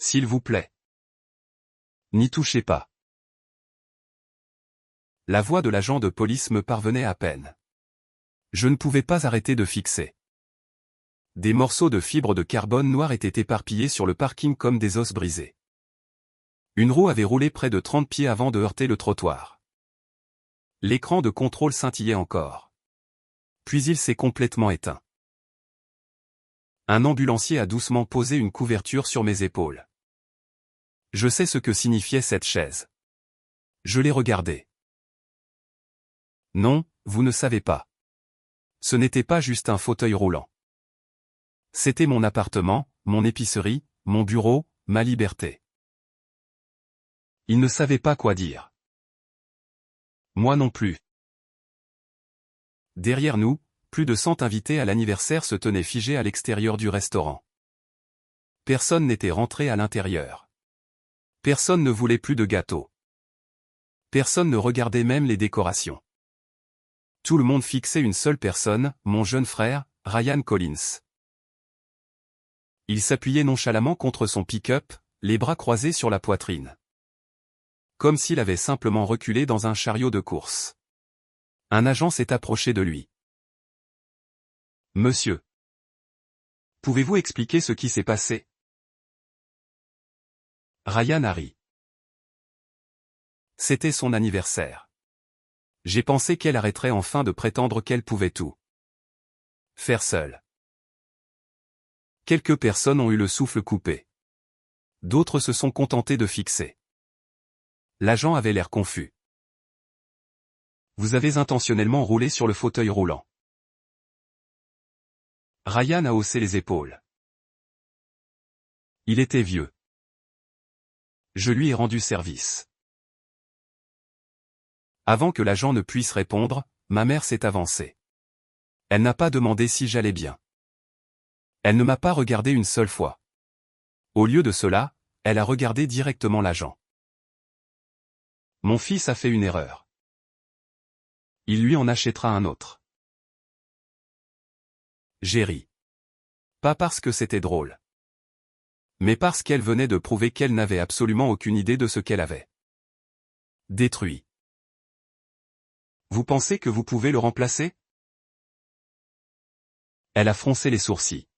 S'il vous plaît. N'y touchez pas. La voix de l'agent de police me parvenait à peine. Je ne pouvais pas arrêter de fixer. Des morceaux de fibre de carbone noire étaient éparpillés sur le parking comme des os brisés. Une roue avait roulé près de 30 pieds avant de heurter le trottoir. L'écran de contrôle scintillait encore. Puis il s'est complètement éteint. Un ambulancier a doucement posé une couverture sur mes épaules. Je sais ce que signifiait cette chaise. Je l'ai regardée. Non, vous ne savez pas. Ce n'était pas juste un fauteuil roulant. C'était mon appartement, mon épicerie, mon bureau, ma liberté. Il ne savait pas quoi dire. Moi non plus. Derrière nous, plus de 100 invités à l'anniversaire se tenaient figés à l'extérieur du restaurant. Personne n'était rentré à l'intérieur. Personne ne voulait plus de gâteau. Personne ne regardait même les décorations. Tout le monde fixait une seule personne, mon jeune frère, Ryan Collins. Il s'appuyait nonchalamment contre son pick-up, les bras croisés sur la poitrine. Comme s'il avait simplement reculé dans un chariot de course. Un agent s'est approché de lui. « Monsieur. Pouvez-vous expliquer ce qui s'est passé ?» Ryan a ri. C'était son anniversaire. J'ai pensé qu'elle arrêterait enfin de prétendre qu'elle pouvait tout faire seule. Quelques personnes ont eu le souffle coupé. D'autres se sont contentées de fixer. L'agent avait l'air confus. Vous avez intentionnellement roulé sur le fauteuil roulant. Ryan a haussé les épaules. Il était vieux. Je lui ai rendu service. Avant que l'agent ne puisse répondre, ma mère s'est avancée. Elle n'a pas demandé si j'allais bien. Elle ne m'a pas regardé une seule fois. Au lieu de cela, elle a regardé directement l'agent. Mon fils a fait une erreur. Il lui en achètera un autre. J'ai ri. Pas parce que c'était drôle. Mais parce qu'elle venait de prouver qu'elle n'avait absolument aucune idée de ce qu'elle avait détruit. Vous pensez que vous pouvez le remplacer? Elle a froncé les sourcils.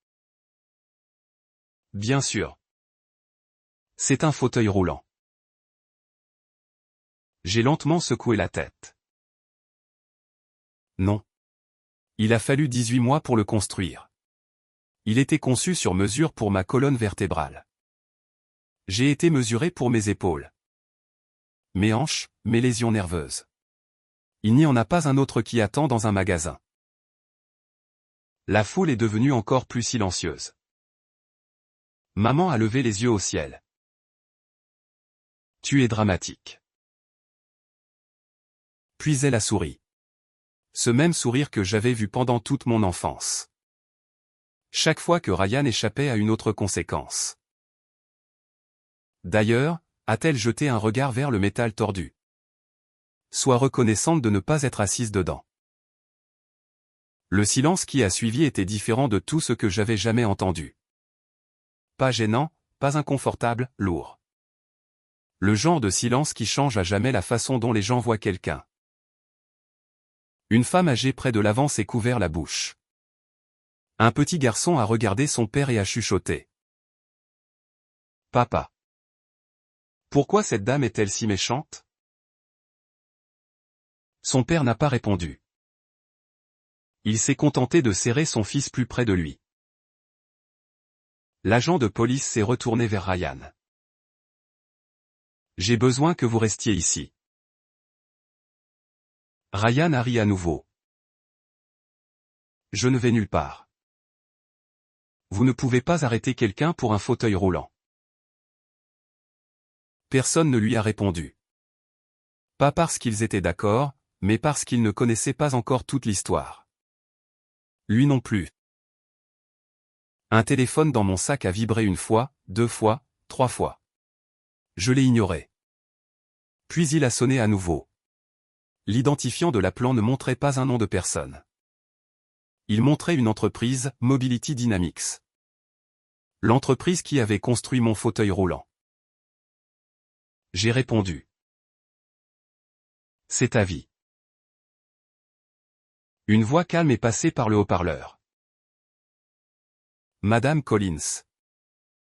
Bien sûr. C'est un fauteuil roulant. J'ai lentement secoué la tête. Non. Il a fallu 18 mois pour le construire. Il était conçu sur mesure pour ma colonne vertébrale. J'ai été mesuré pour mes épaules, mes hanches, mes lésions nerveuses. Il n'y en a pas un autre qui attend dans un magasin. La foule est devenue encore plus silencieuse. Maman a levé les yeux au ciel. Tu es dramatique. Puis elle a souri. Ce même sourire que j'avais vu pendant toute mon enfance. Chaque fois que Ryan échappait à une autre conséquence. D'ailleurs, a-t-elle jeté un regard vers le métal tordu. Sois reconnaissante de ne pas être assise dedans. Le silence qui a suivi était différent de tout ce que j'avais jamais entendu. Pas gênant, pas inconfortable, lourd. Le genre de silence qui change à jamais la façon dont les gens voient quelqu'un. Une femme âgée près de l'avant s'est couvert la bouche. Un petit garçon a regardé son père et a chuchoté. Papa. Pourquoi cette dame est-elle si méchante? Son père n'a pas répondu. Il s'est contenté de serrer son fils plus près de lui. L'agent de police s'est retourné vers Ryan. J'ai besoin que vous restiez ici. Ryan a ri à nouveau. Je ne vais nulle part. Vous ne pouvez pas arrêter quelqu'un pour un fauteuil roulant. Personne ne lui a répondu. Pas parce qu'ils étaient d'accord, mais parce qu'ils ne connaissaient pas encore toute l'histoire. Lui non plus. Un téléphone dans mon sac a vibré une fois, 2 fois, 3 fois. Je l'ai ignoré. Puis il a sonné à nouveau. L'identifiant de l'appelant ne montrait pas un nom de personne. Il montrait une entreprise, Mobility Dynamics. L'entreprise qui avait construit mon fauteuil roulant. J'ai répondu. C'est ta vie. Une voix calme est passée par le haut-parleur. Madame Collins.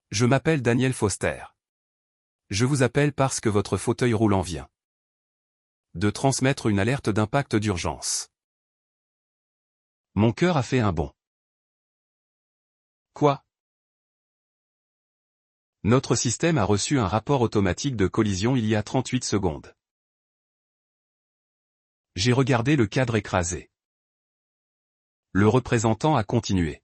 Je m'appelle Daniel Foster. Je vous appelle parce que votre fauteuil roulant vient de transmettre une alerte d'impact d'urgence. Mon cœur a fait un bond. Quoi? Notre système a reçu un rapport automatique de collision il y a 38 secondes. J'ai regardé le cadre écrasé. Le représentant a continué.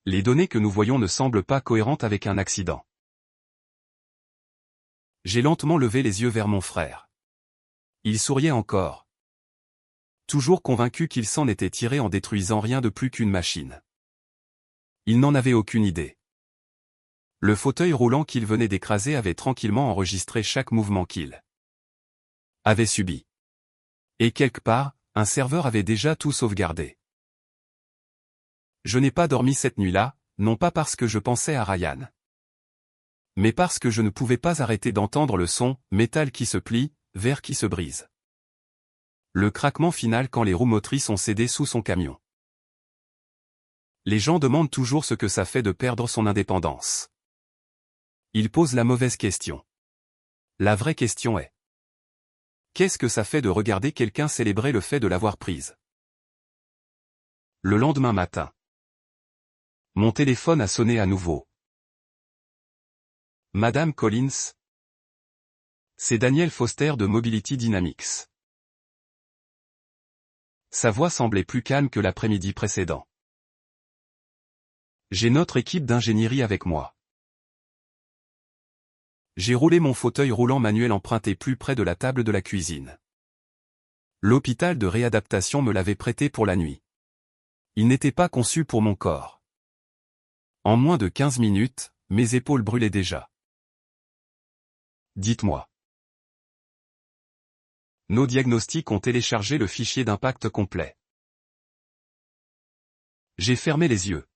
Les données que nous voyons ne semblent pas cohérentes avec un accident. J'ai lentement levé les yeux vers mon frère. Il souriait encore. Toujours convaincu qu'il s'en était tiré en détruisant rien de plus qu'une machine. Il n'en avait aucune idée. Le fauteuil roulant qu'il venait d'écraser avait tranquillement enregistré chaque mouvement qu'il avait subi. Et quelque part, un serveur avait déjà tout sauvegardé. Je n'ai pas dormi cette nuit-là, non pas parce que je pensais à Ryan, mais parce que je ne pouvais pas arrêter d'entendre le son, métal qui se plie, verre qui se brise. Le craquement final quand les roues motrices ont cédé sous son camion. Les gens demandent toujours ce que ça fait de perdre son indépendance. Ils posent la mauvaise question. La vraie question est: qu'est-ce que ça fait de regarder quelqu'un célébrer le fait de l'avoir prise? Le lendemain matin. Mon téléphone a sonné à nouveau. Madame Collins. C'est Daniel Foster de Mobility Dynamics. Sa voix semblait plus calme que l'après-midi précédent. J'ai notre équipe d'ingénierie avec moi. J'ai roulé mon fauteuil roulant manuel emprunté plus près de la table de la cuisine. L'hôpital de réadaptation me l'avait prêté pour la nuit. Il n'était pas conçu pour mon corps. En moins de 15 minutes, mes épaules brûlaient déjà. Dites-moi. Nos diagnostics ont téléchargé le fichier d'impact complet. J'ai fermé les yeux.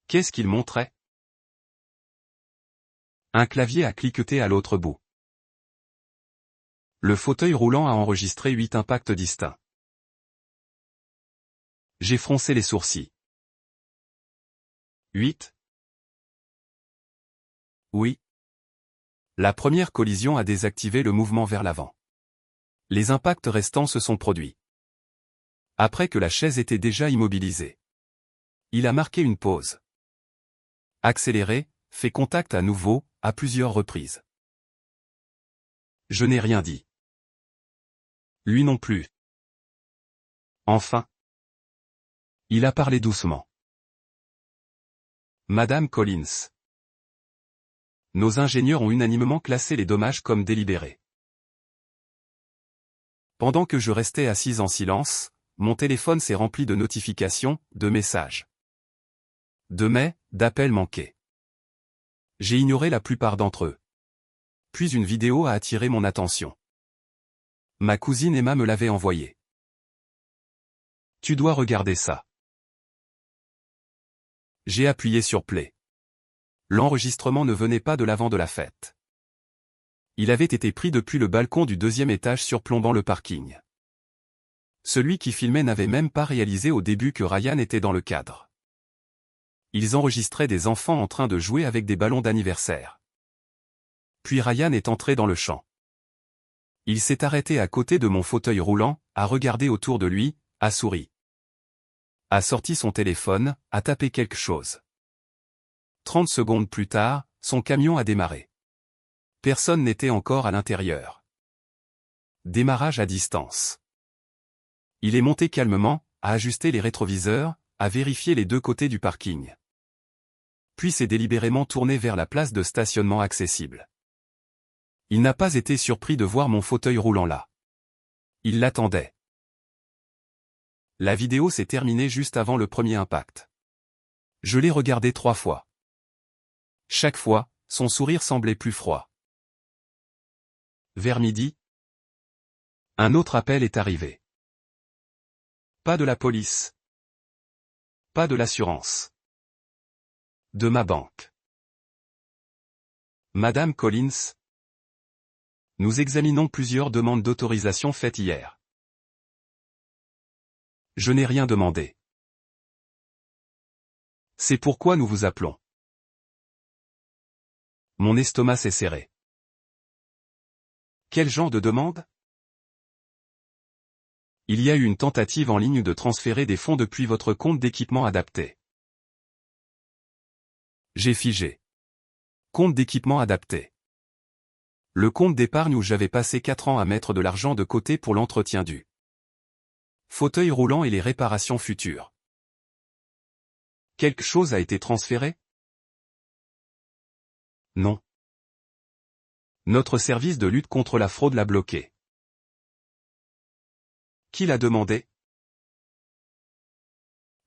Qu'est-ce qu'il montrait? Un clavier a cliqueté à l'autre bout. Le fauteuil roulant a enregistré 8 impacts distincts. J'ai froncé les sourcils. 8? Oui. La première collision a désactivé le mouvement vers l'avant. Les impacts restants se sont produits après que la chaise était déjà immobilisée. Il a marqué une pause. Accéléré, fait contact à nouveau, à plusieurs reprises. Je n'ai rien dit. Lui non plus. Enfin. Il a parlé doucement. Madame Collins. Nos ingénieurs ont unanimement classé les dommages comme délibérés. Pendant que je restais assise en silence, mon téléphone s'est rempli de notifications, de messages. D'appels manqués. J'ai ignoré la plupart d'entre eux. Puis une vidéo a attiré mon attention. Ma cousine Emma me l'avait envoyée. Tu dois regarder ça. J'ai appuyé sur play. L'enregistrement ne venait pas de l'avant de la fête. Il avait été pris depuis le balcon du 2e étage surplombant le parking. Celui qui filmait n'avait même pas réalisé au début que Ryan était dans le cadre. Ils enregistraient des enfants en train de jouer avec des ballons d'anniversaire. Puis Ryan est entré dans le champ. Il s'est arrêté à côté de mon fauteuil roulant, a regardé autour de lui, a souri. A sorti son téléphone, a tapé quelque chose. 30 secondes plus tard, son camion a démarré. Personne n'était encore à l'intérieur. Démarrage à distance. Il est monté calmement, a ajusté les rétroviseurs, a vérifié les deux côtés du parking. Puis s'est délibérément tourné vers la place de stationnement accessible. Il n'a pas été surpris de voir mon fauteuil roulant là. Il l'attendait. La vidéo s'est terminée juste avant le premier impact. Je l'ai regardé 3 fois. Chaque fois, son sourire semblait plus froid. Vers midi, un autre appel est arrivé. Pas de la police. Pas de l'assurance. De ma banque. Madame Collins. Nous examinons plusieurs demandes d'autorisation faites hier. Je n'ai rien demandé. C'est pourquoi nous vous appelons. Mon estomac s'est serré. Quel genre de demande? Il y a eu une tentative en ligne de transférer des fonds depuis votre compte d'équipement adapté. J'ai figé. Compte d'équipement adapté. Le compte d'épargne où j'avais passé 4 ans à mettre de l'argent de côté pour l'entretien du fauteuil roulant et les réparations futures. Quelque chose a été transféré? Non. Notre service de lutte contre la fraude l'a bloqué. Qui l'a demandé?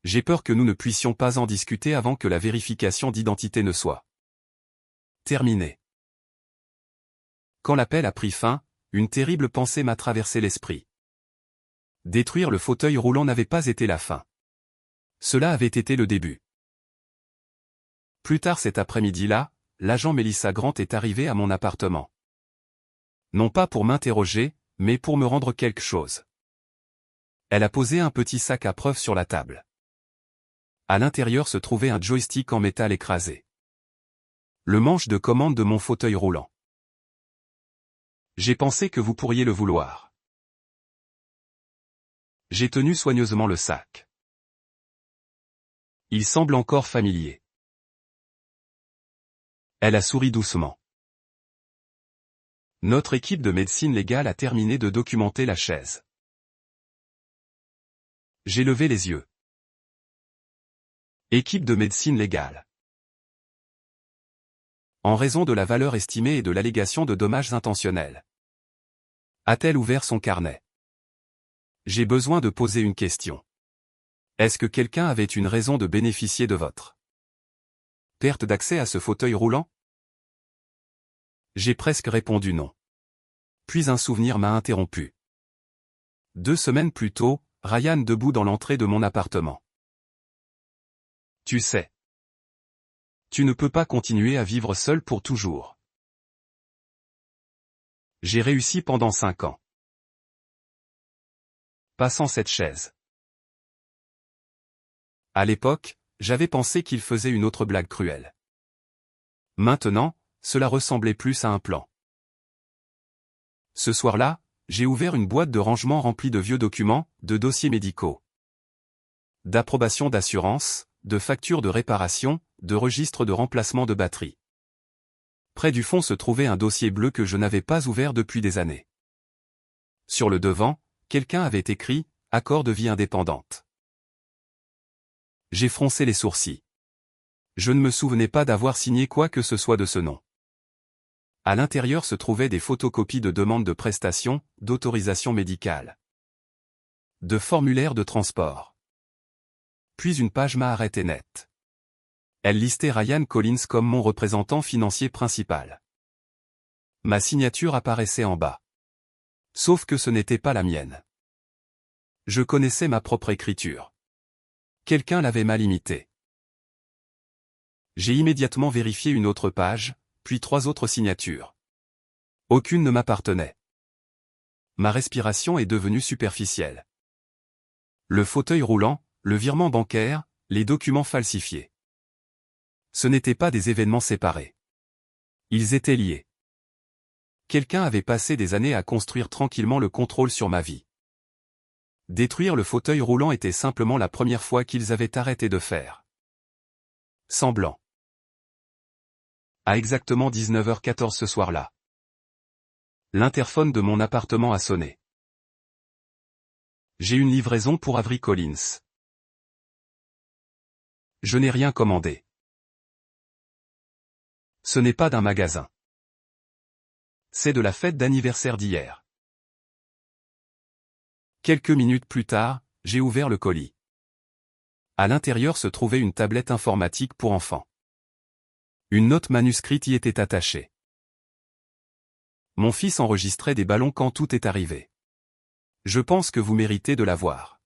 J'ai peur que nous ne puissions pas en discuter avant que la vérification d'identité ne soit terminée. Quand l'appel a pris fin, une terrible pensée m'a traversé l'esprit. Détruire le fauteuil roulant n'avait pas été la fin. Cela avait été le début. Plus tard cet après-midi-là, l'agent Melissa Grant est arrivée à mon appartement. Non pas pour m'interroger, mais pour me rendre quelque chose. Elle a posé un petit sac à preuve sur la table. À l'intérieur se trouvait un joystick en métal écrasé. Le manche de commande de mon fauteuil roulant. J'ai pensé que vous pourriez le vouloir. J'ai tenu soigneusement le sac. Il semble encore familier. Elle a souri doucement. Notre équipe de médecine légale a terminé de documenter la chaise. J'ai levé les yeux. Équipe de médecine légale. En raison de la valeur estimée et de l'allégation de dommages intentionnels. A-t-elle ouvert son carnet? J'ai besoin de poser une question. Est-ce que quelqu'un avait une raison de bénéficier de votre perte d'accès à ce fauteuil roulant? J'ai presque répondu non. Puis un souvenir m'a interrompu. 2 semaines plus tôt, Ryan debout dans l'entrée de mon appartement. Tu sais. Tu ne peux pas continuer à vivre seul pour toujours. J'ai réussi pendant 5 ans. Passant cette chaise. À l'époque, j'avais pensé qu'il faisait une autre blague cruelle. Maintenant, cela ressemblait plus à un plan. Ce soir-là, j'ai ouvert une boîte de rangement remplie de vieux documents, de dossiers médicaux, d'approbation d'assurance, de factures de réparation, de registres de remplacement de batterie. Près du fond se trouvait un dossier bleu que je n'avais pas ouvert depuis des années. Sur le devant, quelqu'un avait écrit « Accord de vie indépendante ». J'ai froncé les sourcils. Je ne me souvenais pas d'avoir signé quoi que ce soit de ce nom. À l'intérieur se trouvaient des photocopies de demandes de prestations, d'autorisation médicale, de formulaires de transport. Puis une page m'a arrêté net. Elle listait Ryan Collins comme mon représentant financier principal. Ma signature apparaissait en bas. Sauf que ce n'était pas la mienne. Je connaissais ma propre écriture. Quelqu'un l'avait mal imitée. J'ai immédiatement vérifié une autre page, puis 3 autres signatures. Aucune ne m'appartenait. Ma respiration est devenue superficielle. Le fauteuil roulant, le virement bancaire, les documents falsifiés. Ce n'étaient pas des événements séparés. Ils étaient liés. Quelqu'un avait passé des années à construire tranquillement le contrôle sur ma vie. Détruire le fauteuil roulant était simplement la première fois qu'ils avaient arrêté de faire semblant. À exactement 19h14 ce soir-là, l'interphone de mon appartement a sonné. J'ai une livraison pour Avery Collins. Je n'ai rien commandé. Ce n'est pas d'un magasin. C'est de la fête d'anniversaire d'hier. Quelques minutes plus tard, j'ai ouvert le colis. À l'intérieur se trouvait une tablette informatique pour enfants. Une note manuscrite y était attachée. Mon fils enregistrait des ballons quand tout est arrivé. Je pense que vous méritez de la voir.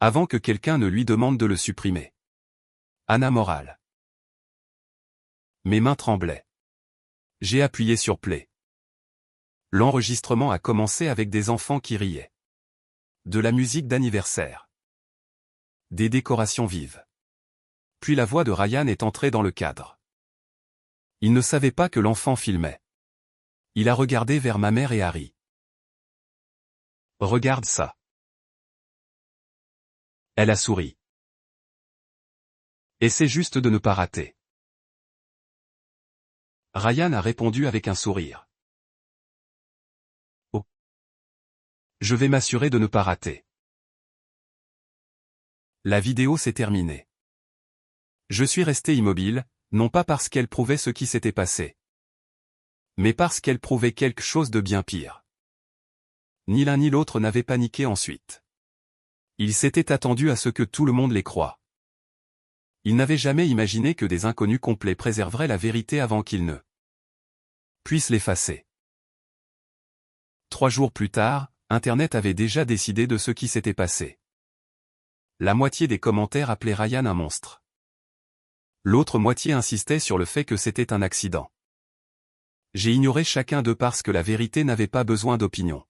Avant que quelqu'un ne lui demande de le supprimer. Anna Morale. Mes mains tremblaient. J'ai appuyé sur play. L'enregistrement a commencé avec des enfants qui riaient. De la musique d'anniversaire. Des décorations vives. Puis la voix de Ryan est entrée dans le cadre. Il ne savait pas que l'enfant filmait. Il a regardé vers ma mère et Harry. Regarde ça. Elle a souri. Essaie juste de ne pas rater. Ryan a répondu avec un sourire. Oh. Je vais m'assurer de ne pas rater. La vidéo s'est terminée. Je suis resté immobile, non pas parce qu'elle prouvait ce qui s'était passé, mais parce qu'elle prouvait quelque chose de bien pire. Ni l'un ni l'autre n'avait paniqué ensuite. Ils s'étaient attendus à ce que tout le monde les croie. Ils n'avaient jamais imaginé que des inconnus complets préserveraient la vérité avant qu'ils ne puissent l'effacer. 3 jours plus tard, Internet avait déjà décidé de ce qui s'était passé. La moitié des commentaires appelaient Ryan un monstre. L'autre moitié insistait sur le fait que c'était un accident. J'ai ignoré chacun d'eux parce que la vérité n'avait pas besoin d'opinion.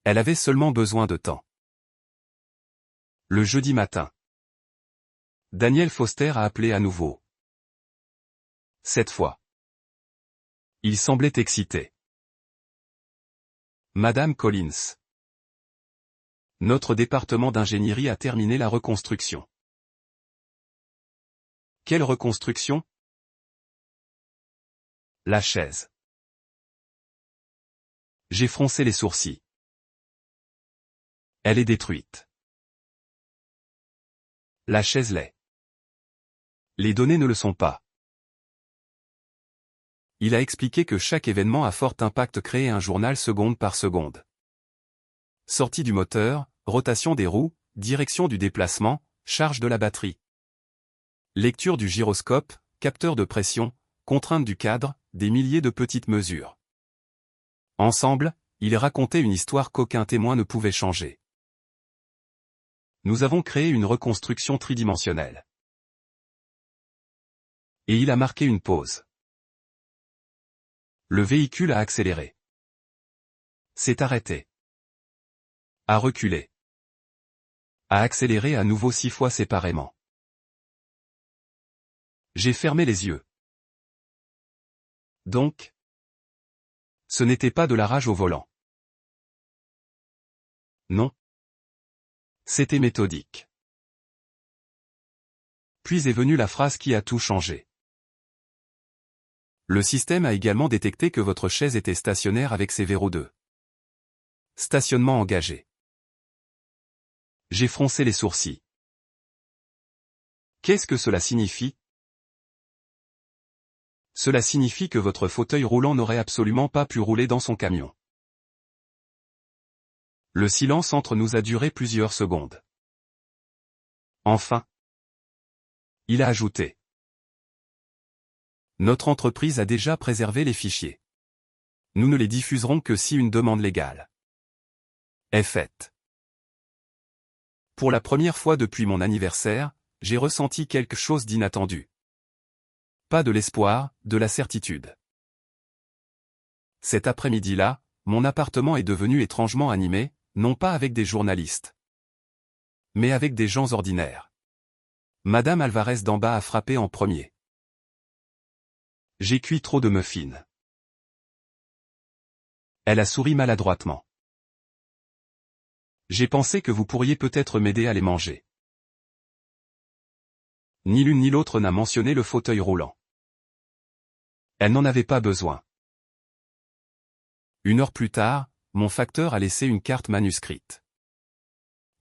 Elle avait seulement besoin de temps. Le jeudi matin. Daniel Foster a appelé à nouveau. Cette fois. Il semblait excité. Madame Collins. Notre département d'ingénierie a terminé la reconstruction. Quelle reconstruction? La chaise. J'ai froncé les sourcils. Elle est détruite. La chaise l'est. Les données ne le sont pas. Il a expliqué que chaque événement à fort impact créait un journal seconde par seconde. Sortie du moteur, rotation des roues, direction du déplacement, charge de la batterie. Lecture du gyroscope, capteur de pression, contrainte du cadre, des milliers de petites mesures. Ensemble, ils racontaient une histoire qu'aucun témoin ne pouvait changer. Nous avons créé une reconstruction tridimensionnelle. Et il a marqué une pause. Le véhicule a accéléré. S'est arrêté. A reculé. A accéléré à nouveau 6 fois séparément. J'ai fermé les yeux. Donc, ce n'était pas de la rage au volant. Non. C'était méthodique. Puis est venue la phrase qui a tout changé. Le système a également détecté que votre chaise était stationnaire avec ses verrous de stationnement engagés. J'ai froncé les sourcils. Qu'est-ce que cela signifie? Cela signifie que votre fauteuil roulant n'aurait absolument pas pu rouler dans son camion. Le silence entre nous a duré plusieurs secondes. Enfin, il a ajouté. Notre entreprise a déjà préservé les fichiers. Nous ne les diffuserons que si une demande légale est faite. Pour la première fois depuis mon anniversaire, j'ai ressenti quelque chose d'inattendu. Pas de l'espoir, de la certitude. Cet après-midi-là, mon appartement est devenu étrangement animé, non pas avec des journalistes, mais avec des gens ordinaires. Madame Alvarez d'en bas a frappé en premier. J'ai cuit trop de muffins. Elle a souri maladroitement. J'ai pensé que vous pourriez peut-être m'aider à les manger. Ni l'une ni l'autre n'a mentionné le fauteuil roulant. Elle n'en avait pas besoin. 1 heure plus tard, mon facteur a laissé une carte manuscrite.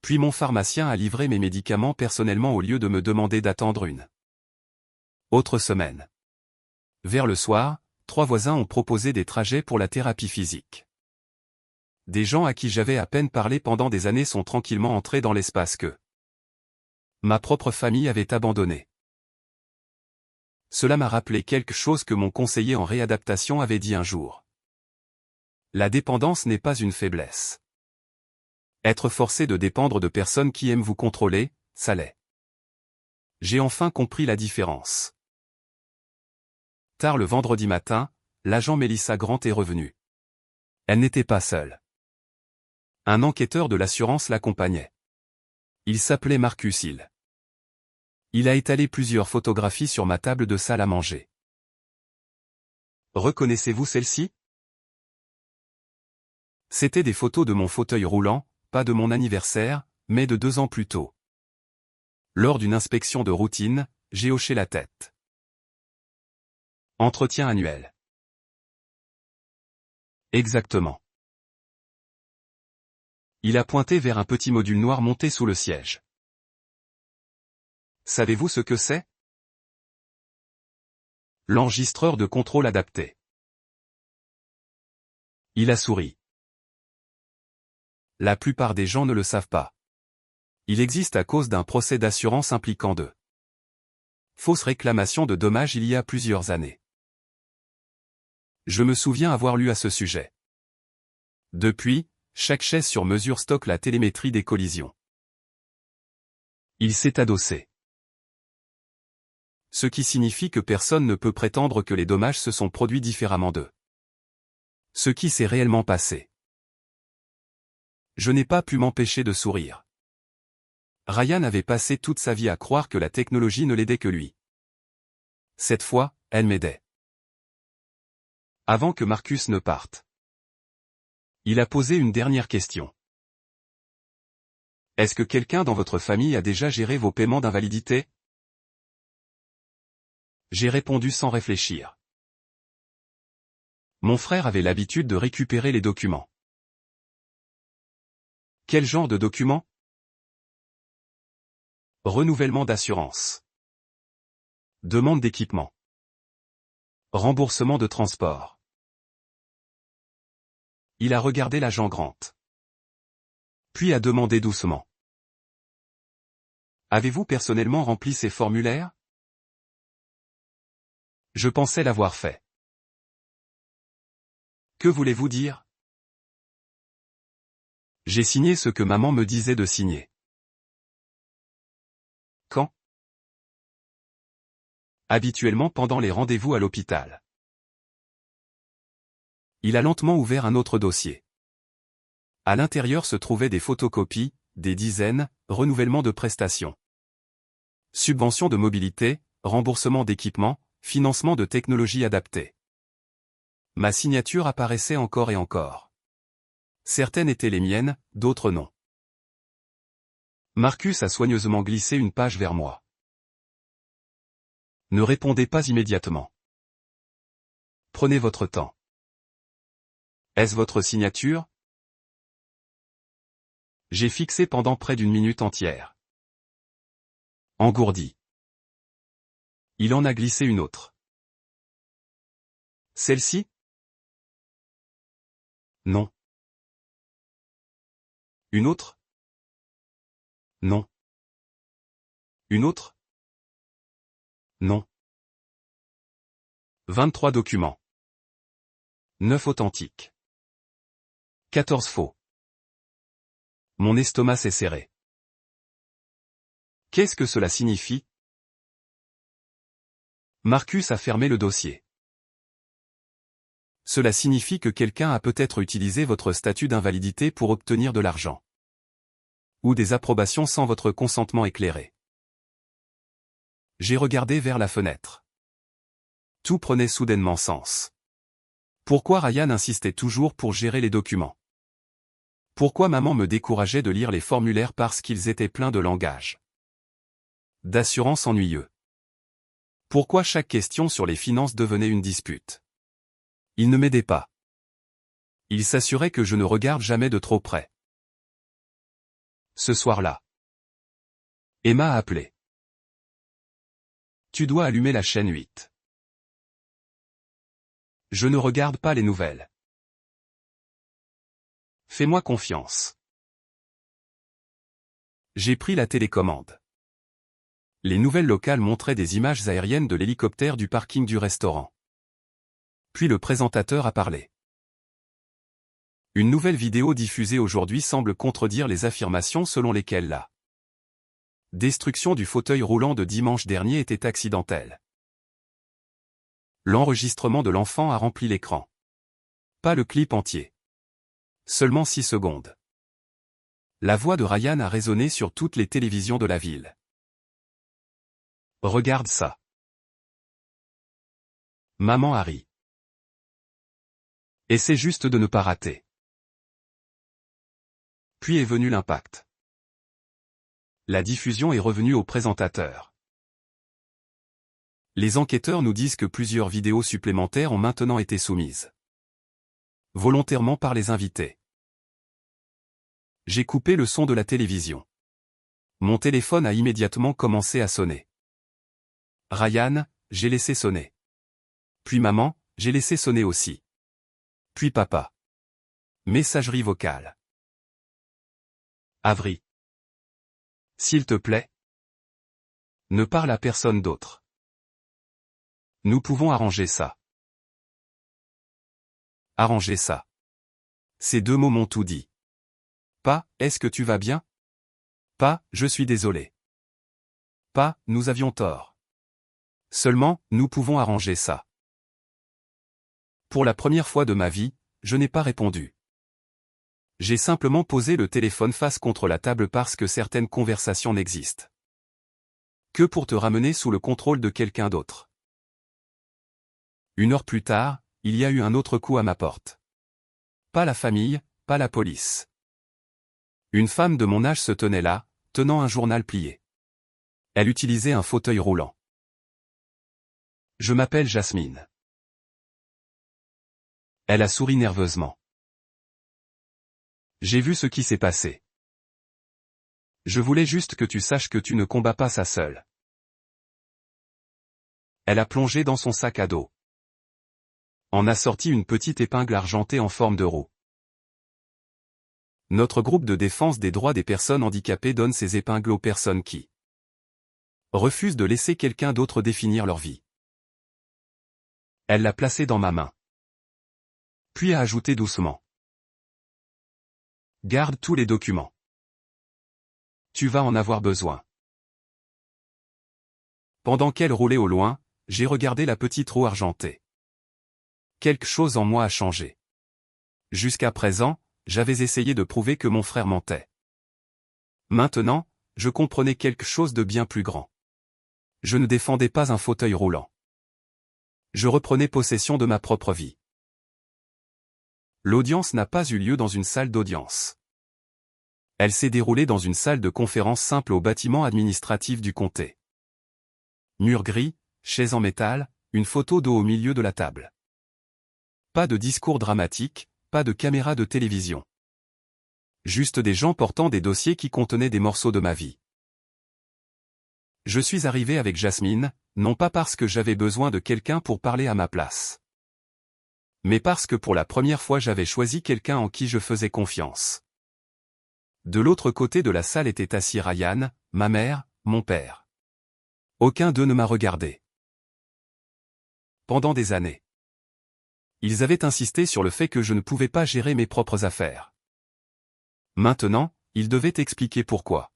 Puis mon pharmacien a livré mes médicaments personnellement au lieu de me demander d'attendre une autre semaine. Vers le soir, 3 voisins ont proposé des trajets pour la thérapie physique. Des gens à qui j'avais à peine parlé pendant des années sont tranquillement entrés dans l'espace que ma propre famille avait abandonné. Cela m'a rappelé quelque chose que mon conseiller en réadaptation avait dit un jour. La dépendance n'est pas une faiblesse. Être forcé de dépendre de personnes qui aiment vous contrôler, ça l'est. J'ai enfin compris la différence. Tard le vendredi matin, l'agent Melissa Grant est revenue. Elle n'était pas seule. Un enquêteur de l'assurance l'accompagnait. Il s'appelait Marcus Hill. Il a étalé plusieurs photographies sur ma table de salle à manger. Reconnaissez-vous celle-ci? C'était des photos de mon fauteuil roulant, pas de mon anniversaire, mais de 2 ans plus tôt. Lors d'une inspection de routine, j'ai hoché la tête. Entretien annuel. Exactement. Il a pointé vers un petit module noir monté sous le siège. Savez-vous ce que c'est? L'enregistreur de contrôle adapté. Il a souri. La plupart des gens ne le savent pas. Il existe à cause d'un procès d'assurance impliquant de fausses réclamations de dommages il y a plusieurs années. Je me souviens avoir lu à ce sujet. Depuis, chaque chaise sur mesure stocke la télémétrie des collisions. Il s'est adossé. Ce qui signifie que personne ne peut prétendre que les dommages se sont produits différemment d'eux. Ce qui s'est réellement passé. Je n'ai pas pu m'empêcher de sourire. Ryan avait passé toute sa vie à croire que la technologie ne l'aidait que lui. Cette fois, elle m'aidait. Avant que Marcus ne parte. Il a posé une dernière question. Est-ce que quelqu'un dans votre famille a déjà géré vos paiements d'invalidité? J'ai répondu sans réfléchir. Mon frère avait l'habitude de récupérer les documents. Quel genre de documents? Renouvellement d'assurance. Demande d'équipement. Remboursement de transport. Il a regardé l'agent Grant. Puis a demandé doucement. Avez-vous personnellement rempli ces formulaires? Je pensais l'avoir fait. Que voulez-vous dire? J'ai signé ce que maman me disait de signer. Quand? Habituellement pendant les rendez-vous à l'hôpital. Il a lentement ouvert un autre dossier. À l'intérieur se trouvaient des photocopies, des dizaines, renouvellement de prestations. Subvention de mobilité, remboursement d'équipement, financement de technologies adaptées. Ma signature apparaissait encore et encore. Certaines étaient les miennes, d'autres non. Marcus a soigneusement glissé une page vers moi. Ne répondez pas immédiatement. Prenez votre temps. Est-ce votre signature? J'ai fixé pendant près d'1 minute entière. Engourdi. Il en a glissé une autre. Celle-ci? Non. Une autre? Non. Une autre? Non. 23 documents. 9 authentiques. 14 faux. Mon estomac s'est serré. Qu'est-ce que cela signifie? Marcus a fermé le dossier. Cela signifie que quelqu'un a peut-être utilisé votre statut d'invalidité pour obtenir de l'argent. Ou des approbations sans votre consentement éclairé. J'ai regardé vers la fenêtre. Tout prenait soudainement sens. Pourquoi Ryan insistait toujours pour gérer les documents? Pourquoi maman me décourageait de lire les formulaires parce qu'ils étaient pleins de langage? D'assurance ennuyeux. Pourquoi chaque question sur les finances devenait une dispute? Il ne m'aidait pas. Il s'assurait que je ne regarde jamais de trop près. Ce soir-là. Emma a appelé. Tu dois allumer la chaîne 8. Je ne regarde pas les nouvelles. Fais-moi confiance. J'ai pris la télécommande. Les nouvelles locales montraient des images aériennes de l'hélicoptère du parking du restaurant. Puis le présentateur a parlé. Une nouvelle vidéo diffusée aujourd'hui semble contredire les affirmations selon lesquelles la destruction du fauteuil roulant de dimanche dernier était accidentelle. L'enregistrement de l'enfant a rempli l'écran. Pas le clip entier. Seulement 6 secondes. La voix de Ryan a résonné sur toutes les télévisions de la ville. Regarde ça. Maman a ri. Essaie juste de ne pas rater. Puis est venu l'impact. La diffusion est revenue au présentateur. Les enquêteurs nous disent que plusieurs vidéos supplémentaires ont maintenant été soumises. Volontairement par les invités. J'ai coupé le son de la télévision. Mon téléphone a immédiatement commencé à sonner. Ryan, j'ai laissé sonner. Puis maman, j'ai laissé sonner aussi. Puis papa. Messagerie vocale. Avery. S'il te plaît. Ne parle à personne d'autre. Nous pouvons arranger ça. Arranger ça. Ces 2 mots m'ont tout dit. Pas, est-ce que tu vas bien? Pas, je suis désolé. Pas, nous avions tort. Seulement, nous pouvons arranger ça. Pour la première fois de ma vie, je n'ai pas répondu. J'ai simplement posé le téléphone face contre la table parce que certaines conversations n'existent que pour te ramener sous le contrôle de quelqu'un d'autre. 1 heure plus tard, il y a eu un autre coup à ma porte. Pas la famille, pas la police. Une femme de mon âge se tenait là, tenant un journal plié. Elle utilisait un fauteuil roulant. Je m'appelle Jasmine. Elle a souri nerveusement. J'ai vu ce qui s'est passé. Je voulais juste que tu saches que tu ne combats pas ça seule. Elle a plongé dans son sac à dos. En a sorti une petite épingle argentée en forme de roue. Notre groupe de défense des droits des personnes handicapées donne ces épingles aux personnes qui refusent de laisser quelqu'un d'autre définir leur vie. Elle l'a placée dans ma main. Puis a ajouté doucement. Garde tous les documents. Tu vas en avoir besoin. Pendant qu'elle roulait au loin, j'ai regardé la petite roue argentée. Quelque chose en moi a changé. Jusqu'à présent, j'avais essayé de prouver que mon frère mentait. Maintenant, je comprenais quelque chose de bien plus grand. Je ne défendais pas un fauteuil roulant. Je reprenais possession de ma propre vie. L'audience n'a pas eu lieu dans une salle d'audience. Elle s'est déroulée dans une salle de conférence simple au bâtiment administratif du comté. Mur gris, chaise en métal, une photo d'eau au milieu de la table. Pas de discours dramatique, pas de caméra de télévision. Juste des gens portant des dossiers qui contenaient des morceaux de ma vie. Je suis arrivé avec Jasmine, non pas parce que j'avais besoin de quelqu'un pour parler à ma place. Mais parce que pour la première fois j'avais choisi quelqu'un en qui je faisais confiance. De l'autre côté de la salle était assis Ryan, ma mère, mon père. Aucun d'eux ne m'a regardé. Pendant des années. Ils avaient insisté sur le fait que je ne pouvais pas gérer mes propres affaires. Maintenant, ils devaient expliquer pourquoi.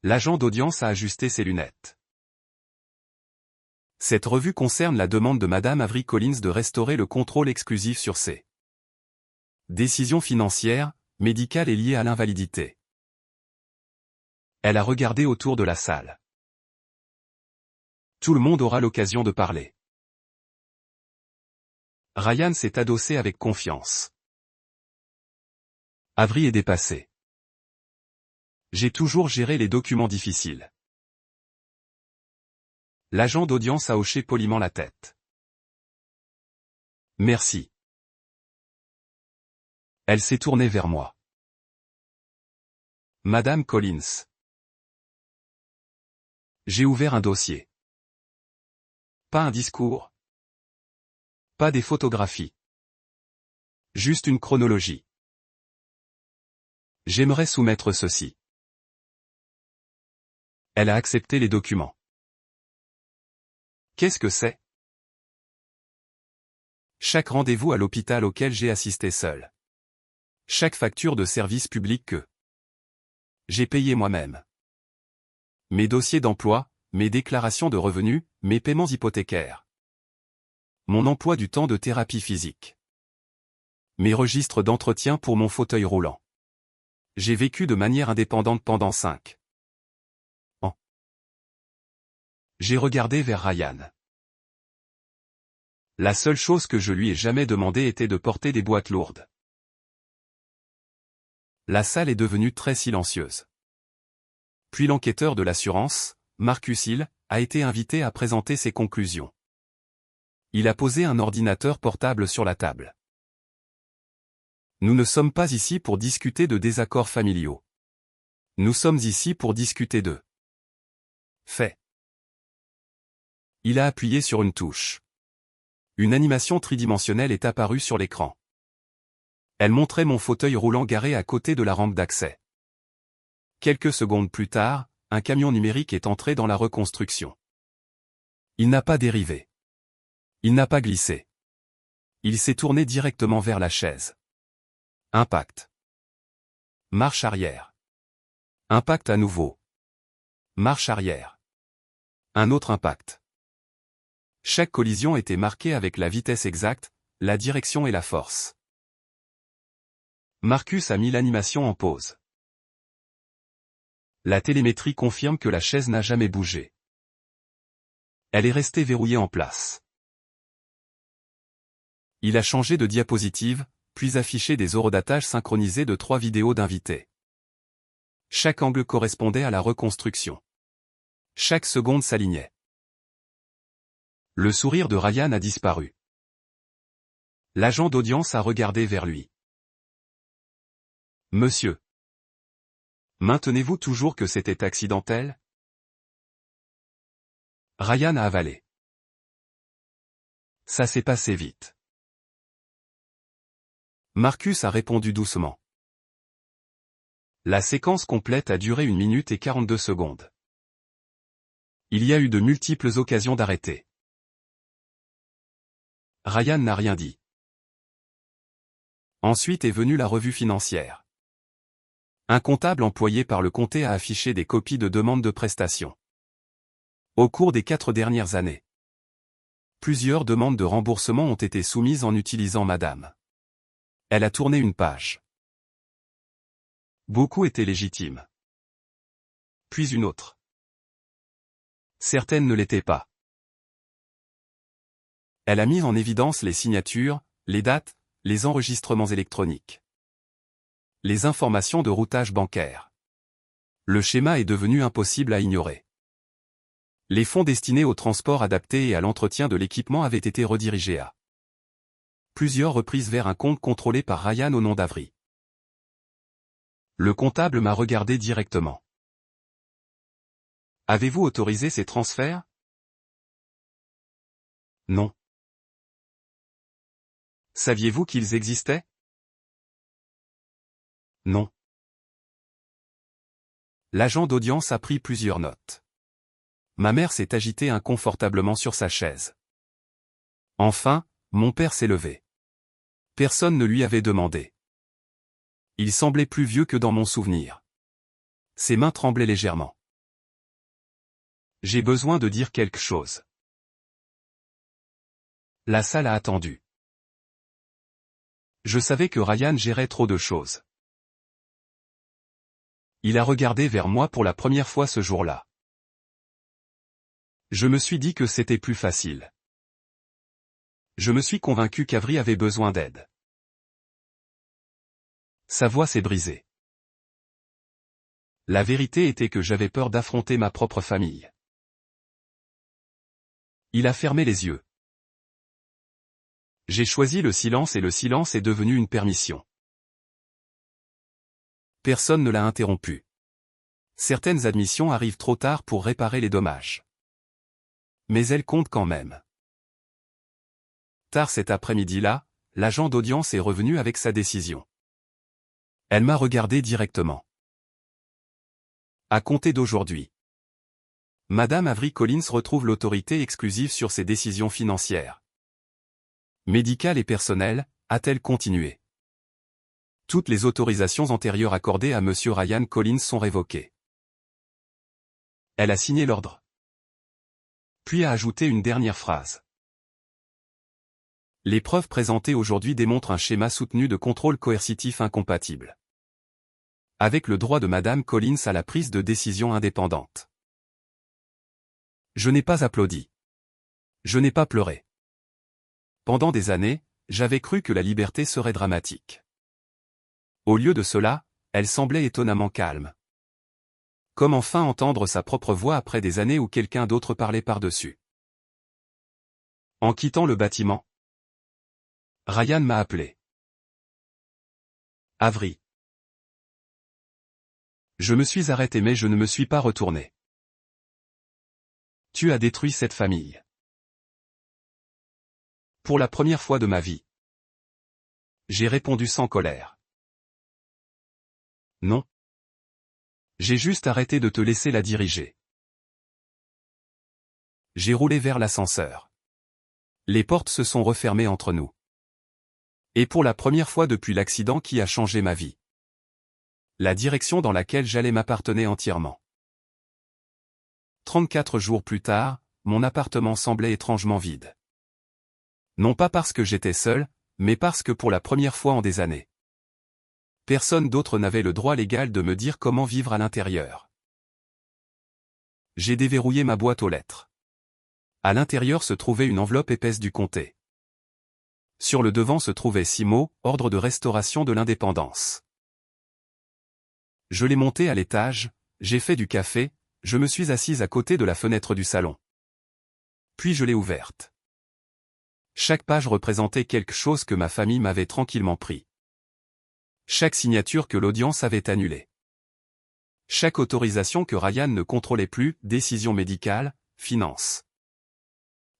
L'agent d'audience a ajusté ses lunettes. Cette revue concerne la demande de Madame Avery Collins de restaurer le contrôle exclusif sur ses décisions financières, médicales et liées à l'invalidité. Elle a regardé autour de la salle. Tout le monde aura l'occasion de parler. Ryan s'est adossé avec confiance. Avery est dépassé. J'ai toujours géré les documents difficiles. L'agent d'audience a hoché poliment la tête. Merci. Elle s'est tournée vers moi. Madame Collins. J'ai ouvert un dossier. Pas un discours. Pas des photographies. Juste une chronologie. J'aimerais soumettre ceci. Elle a accepté les documents. Qu'est-ce que c'est? Chaque rendez-vous à l'hôpital auquel j'ai assisté seul. Chaque facture de service public que j'ai payé moi-même. Mes dossiers d'emploi, mes déclarations de revenus, mes paiements hypothécaires. mon emploi du temps de thérapie physique. Mes registres d'entretien pour mon fauteuil roulant. J'ai vécu de manière indépendante pendant 5 ans. J'ai regardé vers Ryan. La seule chose que je lui ai jamais demandé était de porter des boîtes lourdes. La salle est devenue très silencieuse. Puis l'enquêteur de l'assurance, Marcus Hill, a été invité à présenter ses conclusions. Il a posé un ordinateur portable sur la table. Nous ne sommes pas ici pour discuter de désaccords familiaux. Nous sommes ici pour discuter de faits. Il a appuyé sur une touche. Une animation tridimensionnelle est apparue sur l'écran. Elle montrait mon fauteuil roulant garé à côté de la rampe d'accès. Quelques secondes plus tard, un camion numérique est entré dans la reconstruction. Il n'a pas dérivé. Il n'a pas glissé. Il s'est tourné directement vers la chaise. Impact. Marche arrière. Impact à nouveau. Marche arrière. Un autre impact. Chaque collision était marquée avec la vitesse exacte, la direction et la force. Marcus a mis l'animation en pause. La télémétrie confirme que la chaise n'a jamais bougé. Elle est restée verrouillée en place. Il a changé de diapositive, puis affiché des horodatages synchronisés de 3 vidéos d'invités. Chaque angle correspondait à la reconstruction. Chaque seconde s'alignait. Le sourire de Ryan a disparu. L'agent d'audience a regardé vers lui. Monsieur. Maintenez-vous toujours que c'était accidentel? Ryan a avalé. Ça s'est passé vite. Marcus a répondu doucement. La séquence complète a duré 1 minute et 42 secondes. Il y a eu de multiples occasions d'arrêter. Ryan n'a rien dit. Ensuite est venue la revue financière. Un comptable employé par le comté a affiché des copies de demandes de prestations. Au cours des 4 dernières années, plusieurs demandes de remboursement ont été soumises en utilisant Madame. Elle a tourné une page. Beaucoup étaient légitimes. Puis une autre. Certaines ne l'étaient pas. Elle a mis en évidence les signatures, les dates, les enregistrements électroniques. Les informations de routage bancaire. Le schéma est devenu impossible à ignorer. Les fonds destinés au transport adapté et à l'entretien de l'équipement avaient été redirigés à plusieurs reprises vers un compte contrôlé par Ryan au nom d'Avery. Le comptable m'a regardé directement. Avez-vous autorisé ces transferts? Non. Saviez-vous qu'ils existaient? Non. L'agent d'audience a pris plusieurs notes. Ma mère s'est agitée inconfortablement sur sa chaise. Enfin, mon père s'est levé. Personne ne lui avait demandé. Il semblait plus vieux que dans mon souvenir. Ses mains tremblaient légèrement. J'ai besoin de dire quelque chose. La salle a attendu. Je savais que Ryan gérait trop de choses. Il a regardé vers moi pour la première fois ce jour-là. Je me suis dit que c'était plus facile. Je me suis convaincu qu'Avery avait besoin d'aide. Sa voix s'est brisée. La vérité était que j'avais peur d'affronter ma propre famille. Il a fermé les yeux. J'ai choisi le silence et le silence est devenu une permission. Personne ne l'a interrompu. Certaines admissions arrivent trop tard pour réparer les dommages. Mais elles comptent quand même. Tard cet après-midi-là, l'agent d'audience est revenu avec sa décision. Elle m'a regardé directement. À compter d'aujourd'hui, Madame Avery Collins retrouve l'autorité exclusive sur ses décisions financières. Médicales et personnelles, a-t-elle continué. Toutes les autorisations antérieures accordées à Monsieur Ryan Collins sont révoquées. Elle a signé l'ordre. Puis a ajouté une dernière phrase. Les preuves présentées aujourd'hui démontrent un schéma soutenu de contrôle coercitif incompatible avec le droit de Madame Collins à la prise de décision indépendante. Je n'ai pas applaudi. Je n'ai pas pleuré. Pendant des années, j'avais cru que la liberté serait dramatique. Au lieu de cela, elle semblait étonnamment calme. Comme enfin entendre sa propre voix après des années où quelqu'un d'autre parlait par-dessus. En quittant le bâtiment, Ryan m'a appelé. Avery. Je me suis arrêté mais je ne me suis pas retourné. Tu as détruit cette famille. Pour la première fois de ma vie. J'ai répondu sans colère. Non. J'ai juste arrêté de te laisser la diriger. J'ai roulé vers l'ascenseur. Les portes se sont refermées entre nous. Et pour la première fois depuis l'accident qui a changé ma vie. La direction dans laquelle j'allais m'appartenait entièrement. 34 jours plus tard, mon appartement semblait étrangement vide. Non pas parce que j'étais seul, mais parce que pour la première fois en des années. Personne d'autre n'avait le droit légal de me dire comment vivre à l'intérieur. J'ai déverrouillé ma boîte aux lettres. À l'intérieur se trouvait une enveloppe épaisse du comté. Sur le devant se trouvait 6 mots, ordre de restauration de l'indépendance. Je l'ai monté à l'étage, j'ai fait du café, je me suis assise à côté de la fenêtre du salon. Puis je l'ai ouverte. Chaque page représentait quelque chose que ma famille m'avait tranquillement pris. Chaque signature que l'audience avait annulée. Chaque autorisation que Ryan ne contrôlait plus, décision médicale, finances.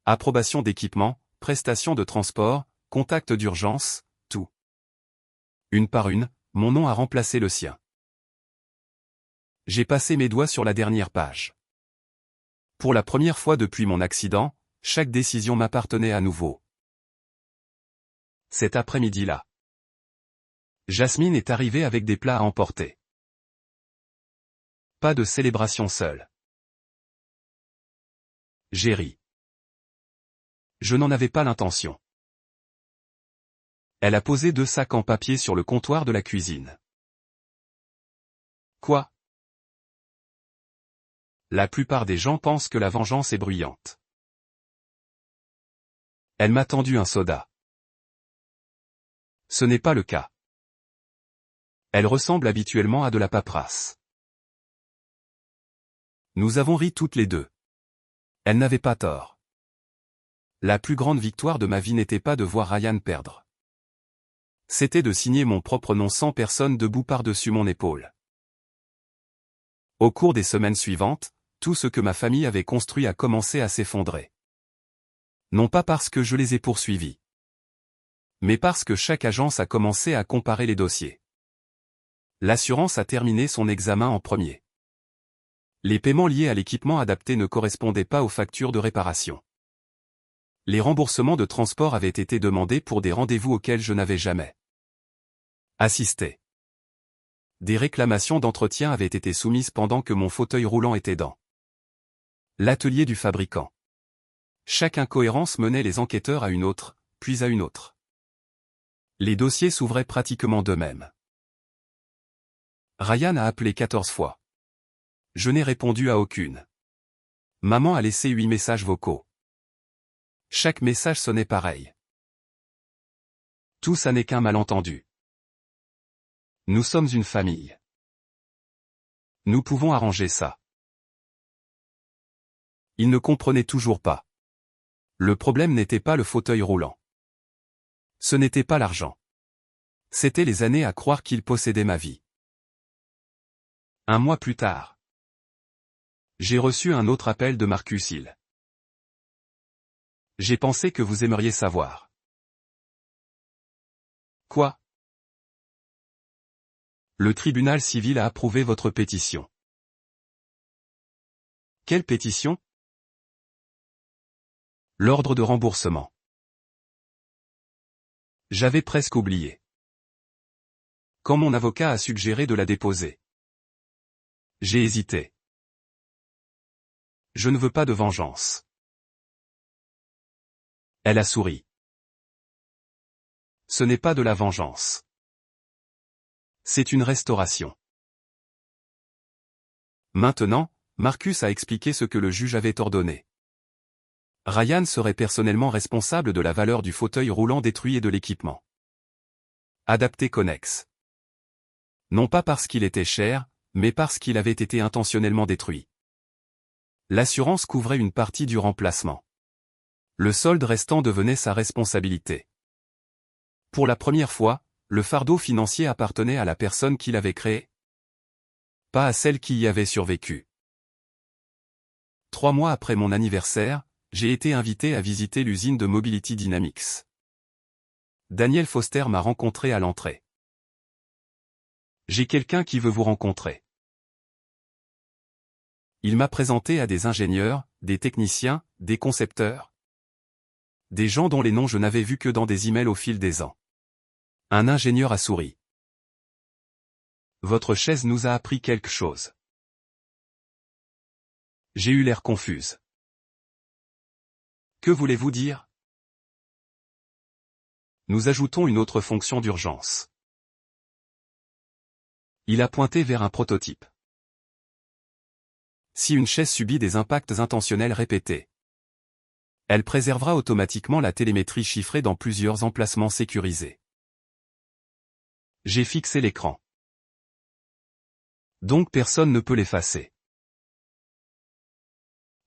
Approbation d'équipement, prestation de transport, contact d'urgence, tout. Une par une, mon nom a remplacé le sien. J'ai passé mes doigts sur la dernière page. Pour la première fois depuis mon accident, chaque décision m'appartenait à nouveau. Cet après-midi-là, Jasmine est arrivée avec des plats à emporter. Pas de célébration seule. J'ai ri. Je n'en avais pas l'intention. Elle a posé 2 sacs en papier sur le comptoir de la cuisine. Quoi? La plupart des gens pensent que la vengeance est bruyante. Elle m'a tendu un soda. Ce n'est pas le cas. Elle ressemble habituellement à de la paperasse. Nous avons ri toutes les deux. Elle n'avait pas tort. La plus grande victoire de ma vie n'était pas de voir Ryan perdre. C'était de signer mon propre nom sans personne debout par-dessus mon épaule. Au cours des semaines suivantes, tout ce que ma famille avait construit a commencé à s'effondrer. Non pas parce que je les ai poursuivis, mais parce que chaque agence a commencé à comparer les dossiers. L'assurance a terminé son examen en premier. Les paiements liés à l'équipement adapté ne correspondaient pas aux factures de réparation. Les remboursements de transport avaient été demandés pour des rendez-vous auxquels je n'avais jamais assisté. Des réclamations d'entretien avaient été soumises pendant que mon fauteuil roulant était dans l'atelier du fabricant. Chaque incohérence menait les enquêteurs à une autre, puis à une autre. Les dossiers s'ouvraient pratiquement d'eux-mêmes. Ryan a appelé 14 fois. Je n'ai répondu à aucune. Maman a laissé 8 messages vocaux. Chaque message sonnait pareil. Tout ça n'est qu'un malentendu. Nous sommes une famille. Nous pouvons arranger ça. Il ne comprenait toujours pas. Le problème n'était pas le fauteuil roulant. Ce n'était pas l'argent. C'était les années à croire qu'il possédait ma vie. 1 mois plus tard, j'ai reçu un autre appel de Marcus Hill. J'ai pensé que vous aimeriez savoir. Quoi? Le tribunal civil a approuvé votre pétition. Quelle pétition? L'ordre de remboursement. J'avais presque oublié. Quand mon avocat a suggéré de la déposer, j'ai hésité. Je ne veux pas de vengeance. Elle a souri. Ce n'est pas de la vengeance. C'est une restauration. Maintenant, Marcus a expliqué ce que le juge avait ordonné. Ryan serait personnellement responsable de la valeur du fauteuil roulant détruit et de l'équipement. Adapté connexe. Non pas parce qu'il était cher, mais parce qu'il avait été intentionnellement détruit. L'assurance couvrait une partie du remplacement. Le solde restant devenait sa responsabilité. Pour la première fois, le fardeau financier appartenait à la personne qui l'avait créé, pas à celle qui y avait survécu. 3 mois après mon anniversaire, j'ai été invité à visiter l'usine de Mobility Dynamics. Daniel Foster m'a rencontré à l'entrée. J'ai quelqu'un qui veut vous rencontrer. Il m'a présenté à des ingénieurs, des techniciens, des concepteurs. Des gens dont les noms je n'avais vus que dans des emails au fil des ans. Un ingénieur a souri. Votre chaise nous a appris quelque chose. J'ai eu l'air confuse. Que voulez-vous dire? Nous ajoutons une autre fonction d'urgence. Il a pointé vers un prototype. Si une chaise subit des impacts intentionnels répétés, elle préservera automatiquement la télémétrie chiffrée dans plusieurs emplacements sécurisés. J'ai fixé l'écran. Donc personne ne peut l'effacer.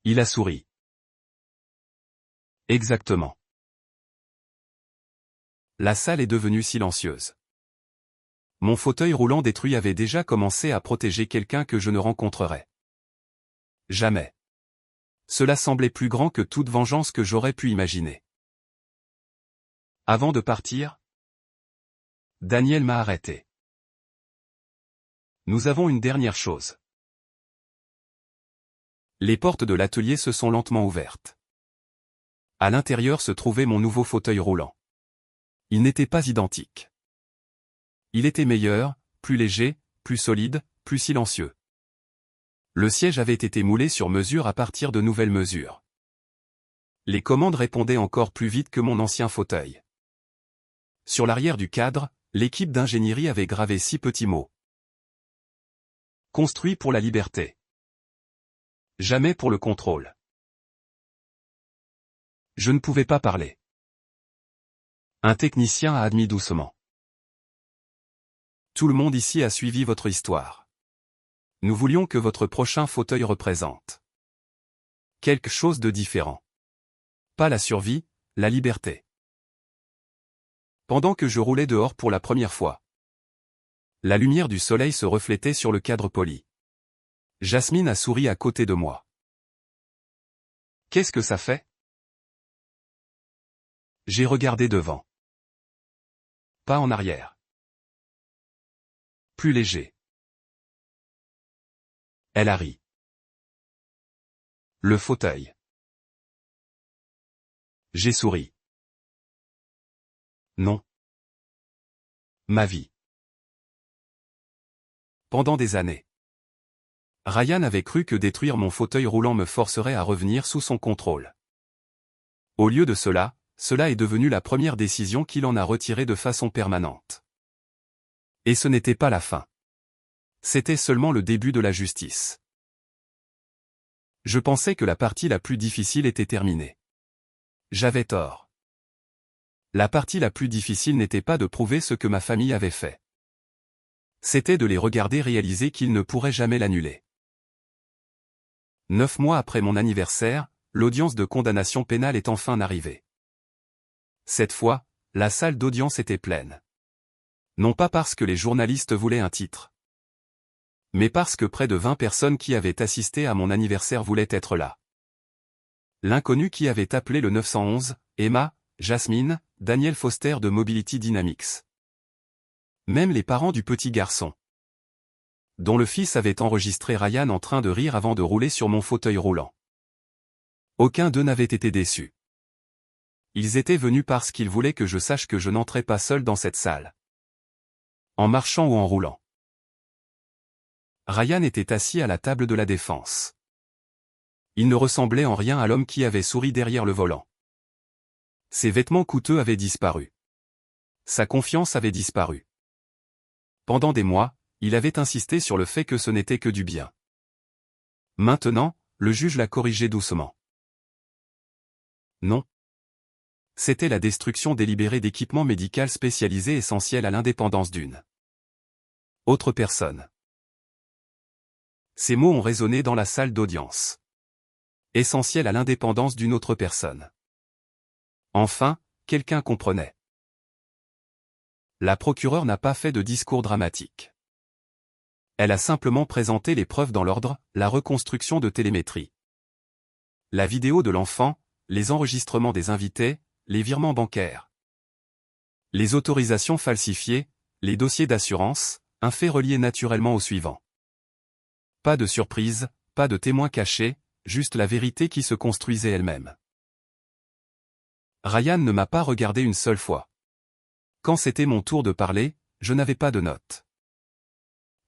Il a souri. Exactement. La salle est devenue silencieuse. Mon fauteuil roulant détruit avait déjà commencé à protéger quelqu'un que je ne rencontrerais jamais. Cela semblait plus grand que toute vengeance que j'aurais pu imaginer. Avant de partir, Daniel m'a arrêté. Nous avons une dernière chose. Les portes de l'atelier se sont lentement ouvertes. À l'intérieur se trouvait mon nouveau fauteuil roulant. Il n'était pas identique. Il était meilleur, plus léger, plus solide, plus silencieux. Le siège avait été moulé sur mesure à partir de nouvelles mesures. Les commandes répondaient encore plus vite que mon ancien fauteuil. Sur l'arrière du cadre, l'équipe d'ingénierie avait gravé 6 petits mots. Construit pour la liberté. Jamais pour le contrôle. Je ne pouvais pas parler. Un technicien a admis doucement. Tout le monde ici a suivi votre histoire. Nous voulions que votre prochain fauteuil représente quelque chose de différent. Pas la survie, la liberté. Pendant que je roulais dehors pour la première fois, la lumière du soleil se reflétait sur le cadre poli. Jasmine a souri à côté de moi. Qu'est-ce que ça fait? J'ai regardé devant. Pas en arrière. Plus léger. Elle a ri. Le fauteuil. J'ai souri. Non. Ma vie. Pendant des années. Ryan avait cru que détruire mon fauteuil roulant me forcerait à revenir sous son contrôle. Au lieu de cela, cela est devenu la première décision qu'il en a retirée de façon permanente. Et ce n'était pas la fin. C'était seulement le début de la justice. Je pensais que la partie la plus difficile était terminée. J'avais tort. La partie la plus difficile n'était pas de prouver ce que ma famille avait fait. C'était de les regarder réaliser qu'ils ne pourraient jamais l'annuler. 9 mois après mon anniversaire, l'audience de condamnation pénale est enfin arrivée. Cette fois, la salle d'audience était pleine. Non pas parce que les journalistes voulaient un titre, mais parce que près de 20 personnes qui avaient assisté à mon anniversaire voulaient être là. L'inconnu qui avait appelé le 911, Emma, Jasmine, Daniel Foster de Mobility Dynamics. Même les parents du petit garçon, dont le fils avait enregistré Ryan en train de rire avant de rouler sur mon fauteuil roulant. Aucun d'eux n'avait été déçu. Ils étaient venus parce qu'ils voulaient que je sache que je n'entrais pas seul dans cette salle. En marchant ou en roulant. Ryan était assis à la table de la défense. Il ne ressemblait en rien à l'homme qui avait souri derrière le volant. Ses vêtements coûteux avaient disparu. Sa confiance avait disparu. Pendant des mois, il avait insisté sur le fait que ce n'était que du bien. Maintenant, le juge l'a corrigé doucement. Non. C'était la destruction délibérée d'équipements médicaux spécialisés essentiels à l'indépendance d'une autre personne. Ces mots ont résonné dans la salle d'audience. Essentiel à l'indépendance d'une autre personne. Enfin, quelqu'un comprenait. La procureure n'a pas fait de discours dramatique. Elle a simplement présenté les preuves dans l'ordre, la reconstruction de télémétrie, la vidéo de l'enfant, les enregistrements des invités, les virements bancaires, les autorisations falsifiées, les dossiers d'assurance, un fait relié naturellement au suivant. Pas de surprise, pas de témoins cachés, juste la vérité qui se construisait elle-même. Ryan ne m'a pas regardé une seule fois. Quand c'était mon tour de parler, je n'avais pas de notes.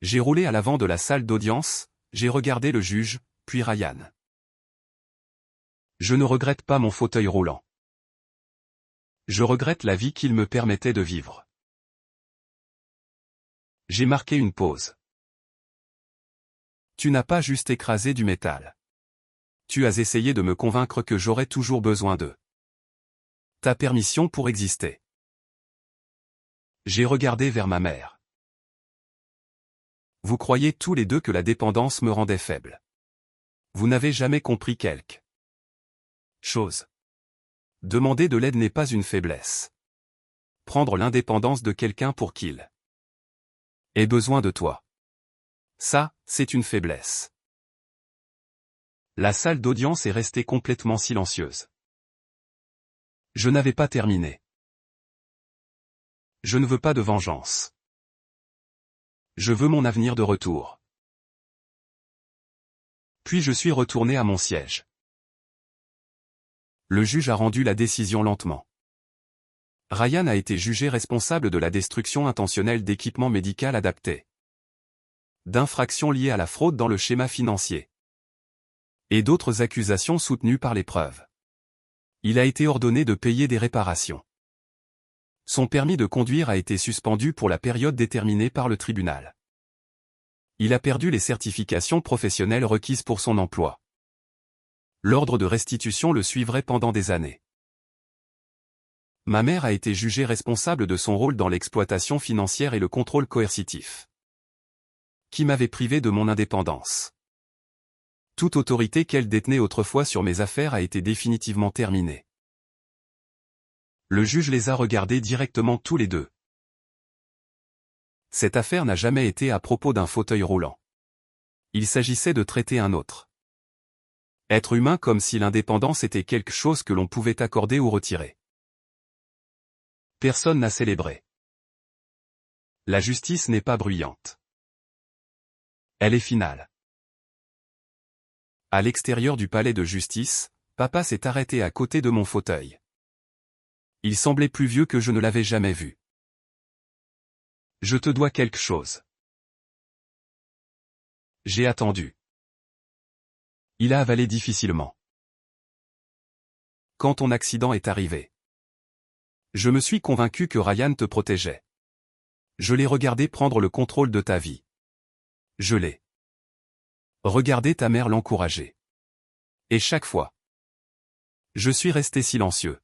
J'ai roulé à l'avant de la salle d'audience, j'ai regardé le juge, puis Ryan. Je ne regrette pas mon fauteuil roulant. Je regrette la vie qu'il me permettait de vivre. J'ai marqué une pause. Tu n'as pas juste écrasé du métal. Tu as essayé de me convaincre que j'aurais toujours besoin de ta permission pour exister. J'ai regardé vers ma mère. Vous croyez tous les deux que la dépendance me rendait faible. Vous n'avez jamais compris quelque chose. Demander de l'aide n'est pas une faiblesse. Prendre l'indépendance de quelqu'un pour qu'il ait besoin de toi. Ça, c'est une faiblesse. La salle d'audience est restée complètement silencieuse. Je n'avais pas terminé. Je ne veux pas de vengeance. Je veux mon avenir de retour. Puis je suis retourné à mon siège. Le juge a rendu la décision lentement. Ryan a été jugé responsable de la destruction intentionnelle d'équipements médicaux adaptés, d'infractions liées à la fraude dans le schéma financier, et d'autres accusations soutenues par les preuves. Il a été ordonné de payer des réparations. Son permis de conduire a été suspendu pour la période déterminée par le tribunal. Il a perdu les certifications professionnelles requises pour son emploi. L'ordre de restitution le suivrait pendant des années. Ma mère a été jugée responsable de son rôle dans l'exploitation financière et le contrôle coercitif, qui m'avait privé de mon indépendance. Toute autorité qu'elle détenait autrefois sur mes affaires a été définitivement terminée. Le juge les a regardés directement tous les deux. Cette affaire n'a jamais été à propos d'un fauteuil roulant. Il s'agissait de traiter un autre être humain comme si l'indépendance était quelque chose que l'on pouvait accorder ou retirer. Personne n'a célébré. La justice n'est pas bruyante. Elle est finale. À l'extérieur du palais de justice, papa s'est arrêté à côté de mon fauteuil. Il semblait plus vieux que je ne l'avais jamais vu. Je te dois quelque chose. J'ai attendu. Il a avalé difficilement. Quand ton accident est arrivé, je me suis convaincu que Ryan te protégeait. Je l'ai regardé prendre le contrôle de ta vie. Je l'ai regardé ta mère l'encourager. Et chaque fois, je suis resté silencieux.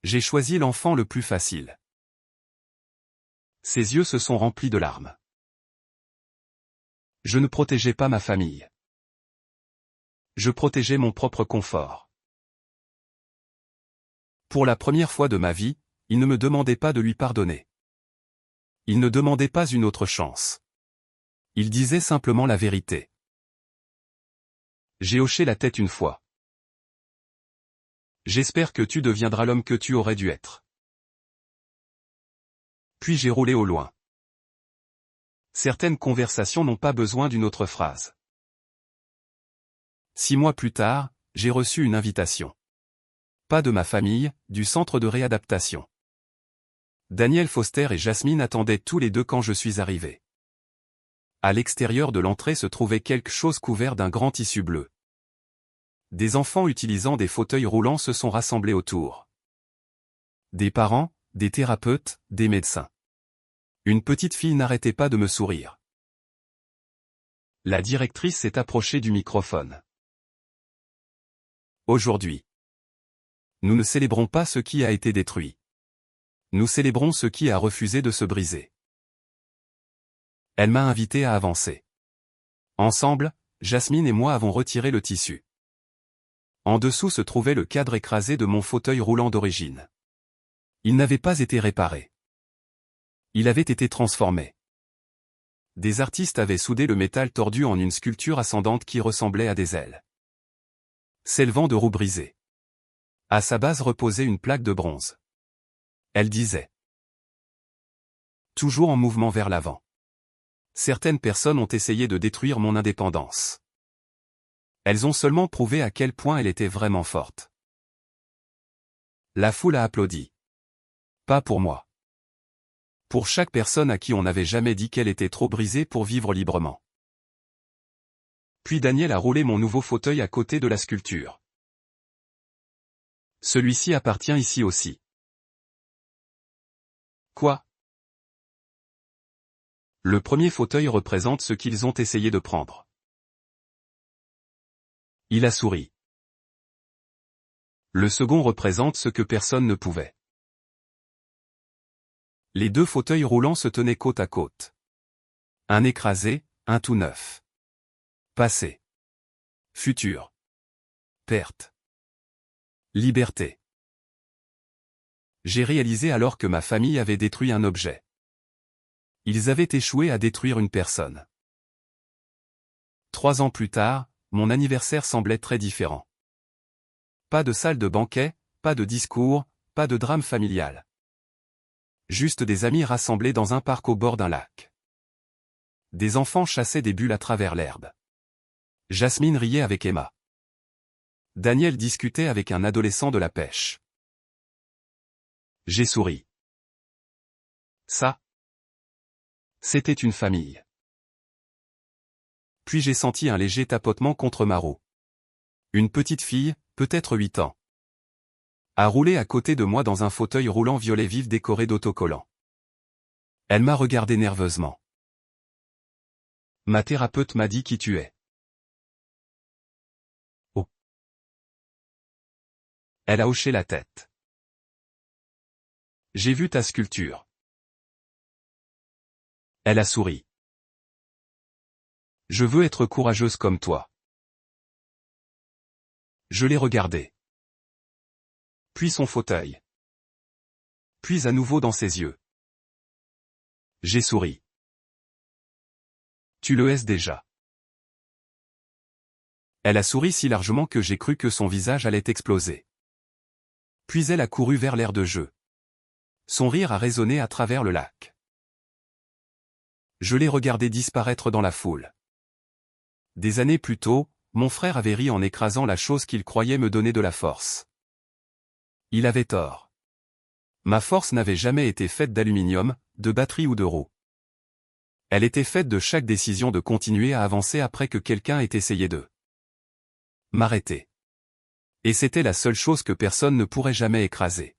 J'ai choisi l'enfant le plus facile. Ses yeux se sont remplis de larmes. Je ne protégeais pas ma famille. Je protégeais mon propre confort. Pour la première fois de ma vie, il ne me demandait pas de lui pardonner. Il ne demandait pas une autre chance. Il disait simplement la vérité. J'ai hoché la tête une fois. J'espère que tu deviendras l'homme que tu aurais dû être. Puis j'ai roulé au loin. Certaines conversations n'ont pas besoin d'une autre phrase. 6 mois plus tard, j'ai reçu une invitation. Pas de ma famille, du centre de réadaptation. Daniel Foster et Jasmine attendaient tous les deux quand je suis arrivé. À l'extérieur de l'entrée se trouvait quelque chose couvert d'un grand tissu bleu. Des enfants utilisant des fauteuils roulants se sont rassemblés autour. Des parents, des thérapeutes, des médecins. Une petite fille n'arrêtait pas de me sourire. La directrice s'est approchée du microphone. Aujourd'hui, nous ne célébrons pas ce qui a été détruit. Nous célébrons ce qui a refusé de se briser. Elle m'a invité à avancer. Ensemble, Jasmine et moi avons retiré le tissu. En dessous se trouvait le cadre écrasé de mon fauteuil roulant d'origine. Il n'avait pas été réparé. Il avait été transformé. Des artistes avaient soudé le métal tordu en une sculpture ascendante qui ressemblait à des ailes. S'élevant de roues brisées. À sa base reposait une plaque de bronze. Elle disait. Toujours en mouvement vers l'avant. Certaines personnes ont essayé de détruire mon indépendance. Elles ont seulement prouvé à quel point elle était vraiment forte. La foule a applaudi. Pas pour moi. Pour chaque personne à qui on n'avait jamais dit qu'elle était trop brisée pour vivre librement. Puis Daniel a roulé mon nouveau fauteuil à côté de la sculpture. Celui-ci appartient ici aussi. Quoi? Le premier fauteuil représente ce qu'ils ont essayé de prendre. Il a souri. Le second représente ce que personne ne pouvait. Les deux fauteuils roulants se tenaient côte à côte. Un écrasé, un tout neuf. Passé. Futur. Perte. Liberté. J'ai réalisé alors que ma famille avait détruit un objet. Ils avaient échoué à détruire une personne. 3 ans plus tard, mon anniversaire semblait très différent. Pas de salle de banquet, pas de discours, pas de drame familial. Juste des amis rassemblés dans un parc au bord d'un lac. Des enfants chassaient des bulles à travers l'herbe. Jasmine riait avec Emma. Daniel discutait avec un adolescent de la pêche. J'ai souri. Ça, c'était une famille. Puis j'ai senti un léger tapotement contre ma roue. Une petite fille, peut-être 8 ans, a roulé à côté de moi dans un fauteuil roulant violet vif décoré d'autocollants. Elle m'a regardé nerveusement. Ma thérapeute m'a dit qui tu es. Oh. Elle a hoché la tête. J'ai vu ta sculpture. Elle a souri. Je veux être courageuse comme toi. Je l'ai regardé. Puis son fauteuil. Puis à nouveau dans ses yeux. J'ai souri. Tu le es déjà. Elle a souri si largement que j'ai cru que son visage allait exploser. Puis elle a couru vers l'aire de jeu. Son rire a résonné à travers le lac. Je l'ai regardé disparaître dans la foule. Des années plus tôt, mon frère avait ri en écrasant la chose qu'il croyait me donner de la force. Il avait tort. Ma force n'avait jamais été faite d'aluminium, de batterie ou de roues. Elle était faite de chaque décision de continuer à avancer après que quelqu'un ait essayé de m'arrêter. Et c'était la seule chose que personne ne pourrait jamais écraser.